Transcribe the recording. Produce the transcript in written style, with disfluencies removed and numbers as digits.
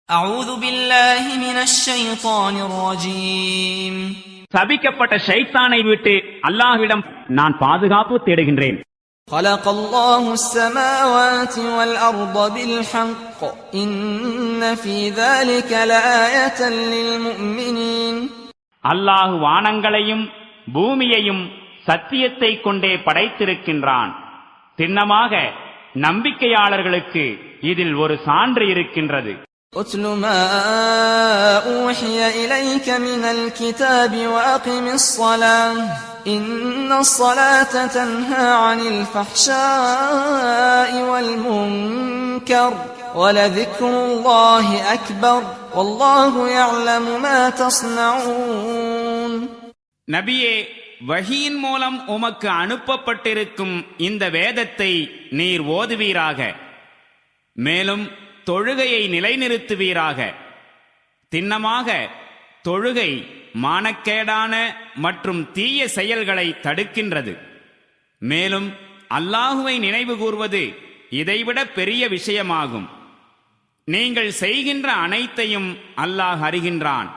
أعوذ بالله من الشيطان الرجيم சபிக்கப்பட்ட ஷைத்தானை விட்டு அல்லாஹ்விடம் நான் பாதுகாப்பு தேடுகின்றேன். خلق الله السماوات والأرض بالحق إن في ذلك لآية للمؤمنين அல்லாஹ் வானங்களையும் பூமியையும் சத்தியத்தை கொண்டே படைத்திருக்கின்றான். சின்னமாக நம்பிக்கையாளர்களுக்கு இதில் ஒரு சான்று இருக்கின்றது. أتل ما أوحي إليك من الكتاب وأقم الصلاة إن الصلاة تنهى عن الفحشاء والمنكر ولذكر الله أكبر والله يعلم ما تصنعون. நபியே, வஹீயின் மூலம் உமக்கு அனுப்பப்பட்டிருக்கும் இந்த வேதத்தை நீர் ஓதுவீராக. மேலும் தொழுகையை நிலைநிறுத்துவீராக. திண்ணமாக தொழுகை மானக்கேடான மற்றும் தீய செயல்களை தடுக்கின்றது. மேலும் அல்லாஹுவை நினைவு கூர்வது இதைவிட பெரிய விஷயமாகும். நீங்கள் செய்கின்ற அனைத்தையும் அல்லாஹ் அறிகின்றான்.